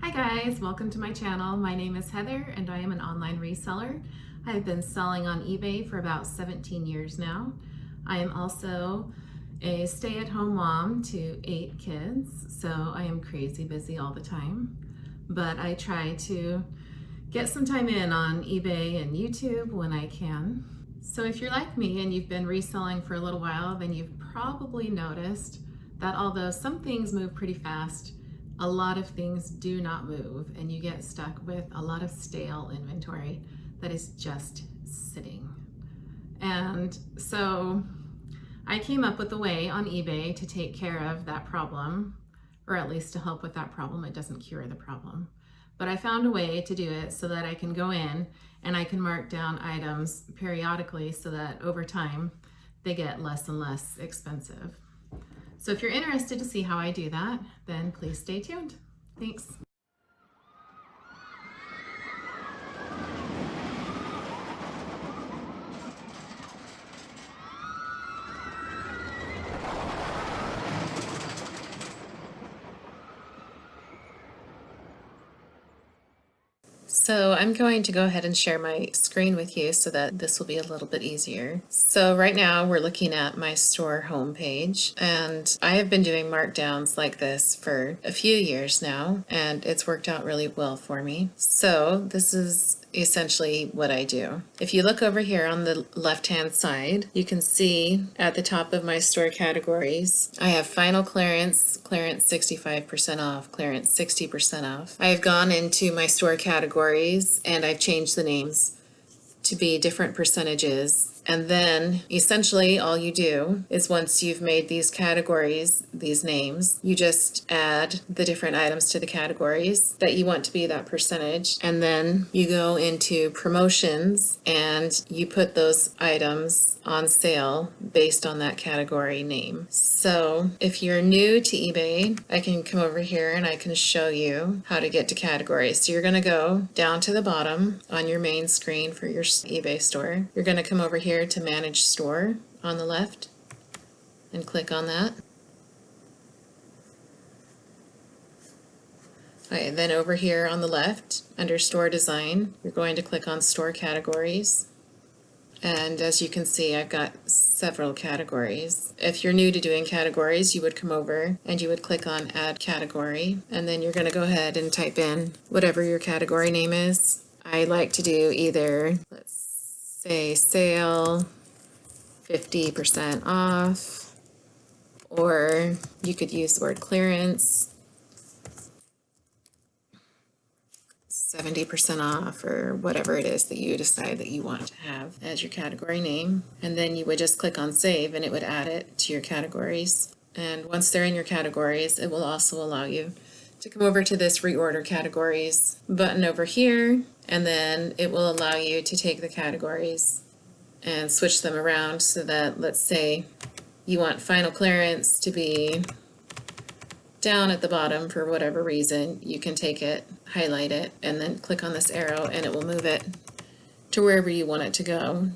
Hi guys, welcome to my channel. My name is Heather and I am an online reseller. I've been selling on eBay for about 17 years now. I am also a stay-at-home mom to 8 kids, so I am crazy busy all the time. But I try to get some time in on eBay and YouTube when I can. So if you're like me and you've been reselling for a little while, then you've probably noticed that although some things move pretty fast, a lot of things do not move and you get stuck with a lot of stale inventory that is just sitting. And so I came up with a way on eBay to take care of that problem, or at least to help with that problem. It doesn't cure the problem. But I found a way to do it so that I can go in and I can mark down items periodically so that over time they get less and less expensive. So if you're interested to see how I do that, then please stay tuned. Thanks. So I'm going to go ahead and share my screen with you so that this will be a little bit easier. So right now we're looking at my store homepage, and I have been doing markdowns like this for a few years now, and it's worked out really well for me. So this is essentially what I do. If you look over here on the left-hand side, you can see at the top of my store categories, I have final clearance, clearance 65% off, clearance 60% off. I have gone into my store categories and I've changed the names to be different percentages. And then essentially all you do is once you've made these categories, these names, you just add the different items to the categories that you want to be that percentage. And then you go into promotions and you put those items on sale based on that category name. So if you're new to eBay, I can come over here and I can show you how to get to categories. So you're going to go down to the bottom on your main screen for your eBay store. You're going to come over here to manage store on the left and click on that. Okay, then over here on the left under store design, you're going to click on store categories. And as you can see, I've got several categories. If you're new to doing categories, you would come over and you would click on add category, and then you're going to go ahead and type in whatever your category name is. I like to do either, let's say, sale 50% off, or you could use the word clearance 70% off, or whatever it is that you decide that you want to have as your category name. And then you would just click on save and it would add it to your categories. And once they're in your categories, it will also allow you to come over to this reorder categories button over here, and then it will allow you to take the categories and switch them around so that, let's say you want final clearance to be down at the bottom for whatever reason, you can take it, highlight it, and then click on this arrow and it will move it to wherever you want it to go.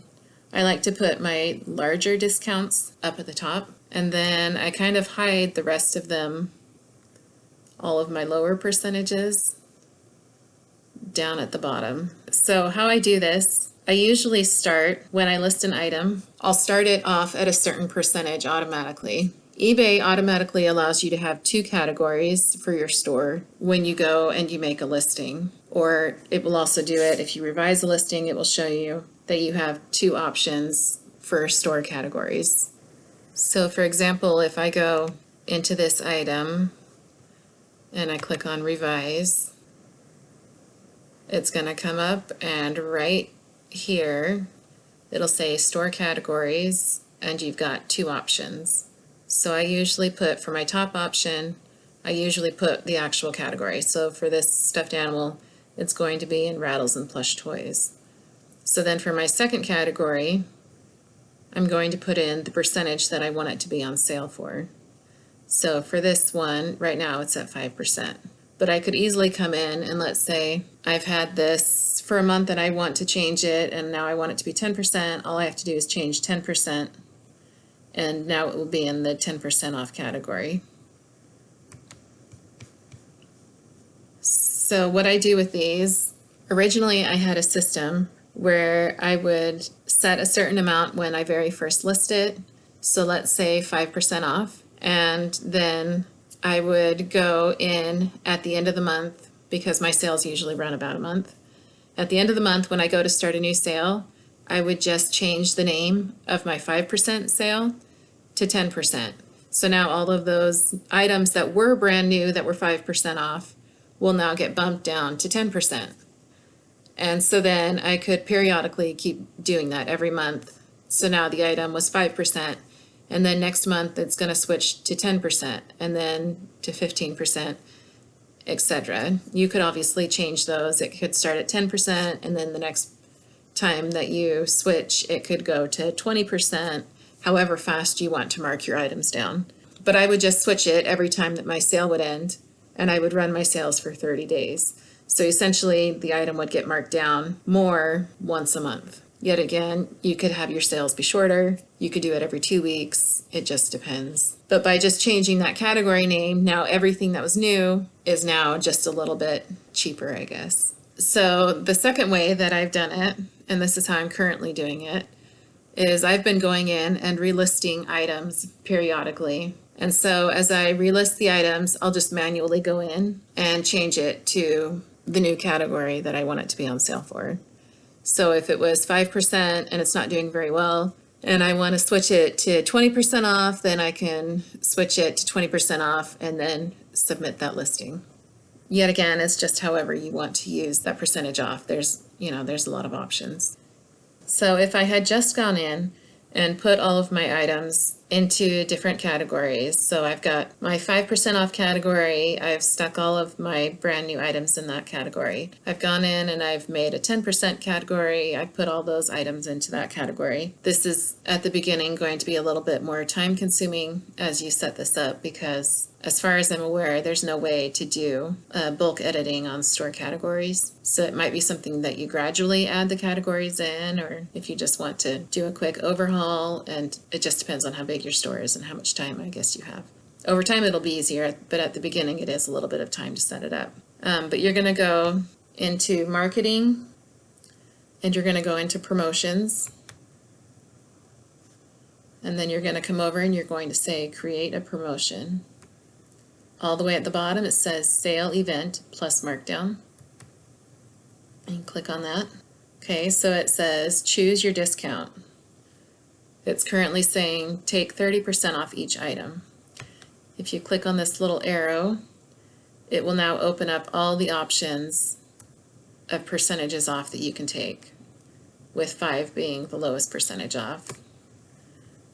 I like to put my larger discounts up at the top, and then I kind of hide the rest of them, all of my lower percentages, down at the bottom. So how I do this, I usually start, when I list an item, I'll start it off at a certain percentage automatically. eBay automatically allows you to have 2 categories for your store when you go and you make a listing. Or it will also do it if you revise a listing, it will show you that you have 2 options for store categories. So for example, if I go into this item and I click on revise, it's going to come up and right here it'll say store categories and you've got 2 options. So I usually put, for my top option, I usually put the actual category. So for this stuffed animal, it's going to be in rattles and plush toys. So then for my second category, I'm going to put in the percentage that I want it to be on sale for. So for this one, right now it's at 5%. But I could easily come in and let's say I've had this for a month and I want to change it, and now I want it to be 10%. All I have to do is change 10%. And now it will be in the 10% off category. So what I do with these, originally I had a system where I would set a certain amount when I very first list it. So let's say 5% off. And then I would go in at the end of the month, because my sales usually run about a month. At the end of the month, when I go to start a new sale, I would just change the name of my 5% sale to 10%. So now all of those items that were brand new that were 5% off will now get bumped down to 10%. And so then I could periodically keep doing that every month. So now the item was 5%, and then next month it's going to switch to 10%, and then to 15%, etc. You could obviously change those. It could start at 10%, and then the next time that you switch, it could go to 20%, however fast you want to mark your items down. But I would just switch it every time that my sale would end, and I would run my sales for 30 days. So essentially, the item would get marked down more once a month. Yet again, you could have your sales be shorter. You could do it every 2 weeks. It just depends. But by just changing that category name, now everything that was new is now just a little bit cheaper, I guess. So the second way that I've done it, and this is how I'm currently doing it, is I've been going in and relisting items periodically. And so as I relist the items, I'll just manually go in and change it to the new category that I want it to be on sale for. So if it was 5% and it's not doing very well, and I want to switch it to 20% off, then I can switch it to 20% off and then submit that listing. Yet again, it's just however you want to use that percentage off. There's a lot of options. So if I had just gone in and put all of my items into different categories, so I've got my 5% off category, I've stuck all of my brand new items in that category. I've gone in and I've made a 10% category, I've put all those items into that category. This is at the beginning going to be a little bit more time consuming as you set this up, because as far as I'm aware, there's no way to do bulk editing on store categories. So it might be something that you gradually add the categories in, or if you just want to do a quick overhaul, and it just depends on how big your store is and how much time I guess you have. Over time it'll be easier, but at the beginning it is a little bit of time to set it up. But you're going to go into marketing, and you're going to go into promotions, and then you're going to come over and you're going to say create a promotion. All the way at the bottom it says sale event plus markdown, and click on that. Okay, so it says choose your discount. It's currently saying take 30% off each item. If you click on this little arrow, it will now open up all the options of percentages off that you can take, with 5 being the lowest percentage off.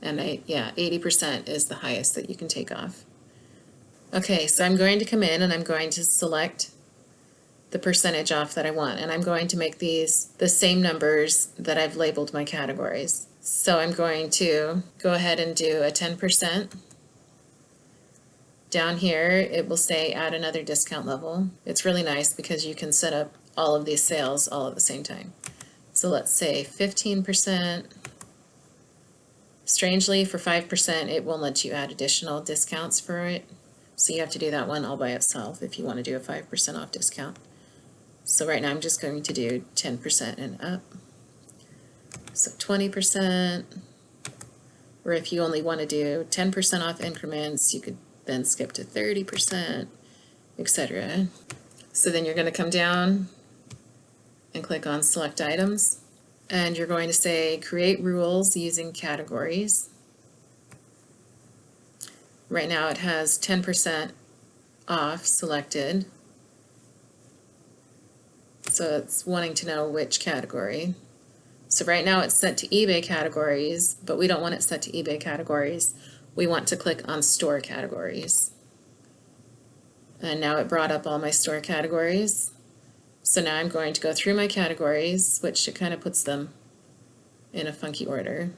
And 80% is the highest that you can take off. Okay, so I'm going to come in and I'm going to select the percentage off that I want, and I'm going to make these the same numbers that I've labeled my categories. So I'm going to go ahead and do a 10%. Down here it will say add another discount level. It's really nice because you can set up all of these sales all at the same time. So let's say 15%. Strangely, for 5% it won't let you add additional discounts for it. So you have to do that one all by itself if you want to do a 5% off discount. So right now I'm just going to do 10% and up. So 20%, or if you only want to do 10% off increments, you could then skip to 30%, etc. So then you're going to come down and click on select items, and you're going to say create rules using categories. Right now it has 10% off selected, so it's wanting to know which category. So right now it's set to eBay categories, but we don't want it set to eBay categories. We want to click on store categories. And now it brought up all my store categories. So now I'm going to go through my categories, which it kind of puts them in a funky order.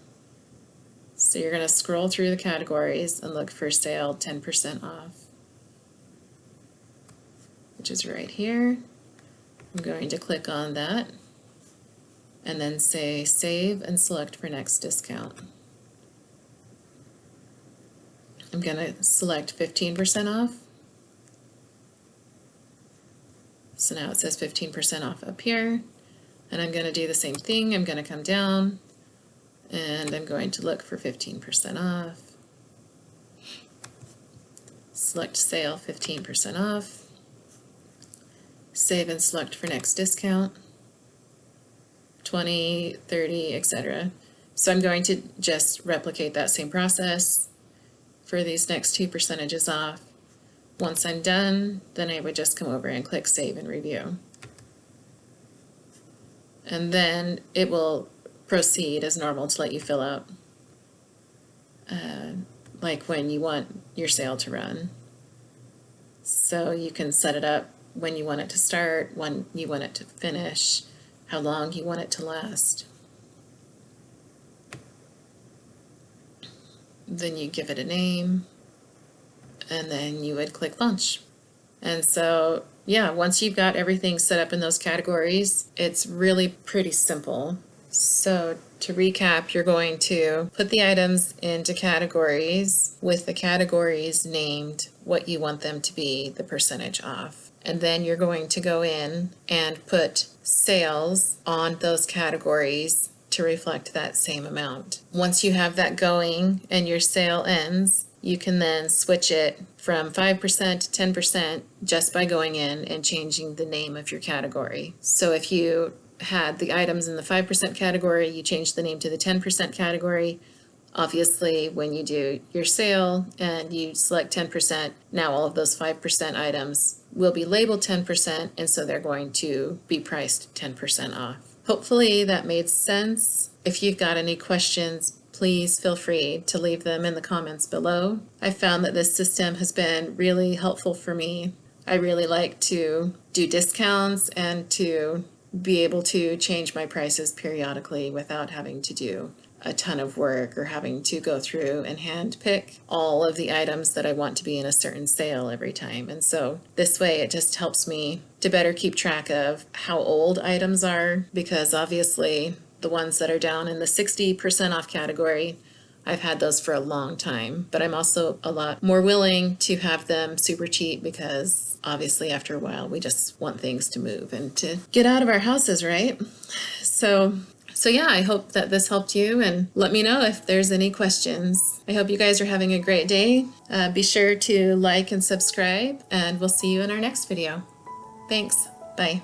So you're going to scroll through the categories and look for sale 10% off, which is right here. I'm going to click on that and then say save and select for next discount. I'm going to select 15% off. So now it says 15% off up here, and I'm going to do the same thing. I'm going to come down and I'm going to look for 15% off. Select sale, 15% off. Save and select for next discount, 20, 30, etc. So I'm going to just replicate that same process for these next two percentages off. Once I'm done, then I would just come over and click Save and Review. And then it will proceed as normal to let you fill out like when you want your sale to run. So you can set it up when you want it to start, when you want it to finish, how long you want it to last. Then you give it a name, and then you would click Launch. And so, yeah, once you've got everything set up in those categories, it's really pretty simple. So to recap, you're going to put the items into categories with the categories named what you want them to be, the percentage off. And then you're going to go in and put sales on those categories to reflect that same amount. Once you have that going and your sale ends, you can then switch it from 5% to 10% just by going in and changing the name of your category. So if you had the items in the 5% category, you change the name to the 10% category. Obviously, when you do your sale and you select 10%, now all of those 5% items will be labeled 10%, and so they're going to be priced 10% off. Hopefully that made sense. If you've got any questions, please feel free to leave them in the comments below. I found that this system has been really helpful for me. I really like to do discounts and to be able to change my prices periodically without having to do a ton of work or having to go through and hand pick all of the items that I want to be in a certain sale every time. And so this way it just helps me to better keep track of how old items are, because obviously the ones that are down in the 60% off category, I've had those for a long time, but I'm also a lot more willing to have them super cheap because obviously after a while we just want things to move and to get out of our houses, right? So yeah, I hope that this helped you, and let me know if there's any questions. I hope you guys are having a great day. Be sure to like and subscribe, and we'll see you in our next video. Thanks. Bye.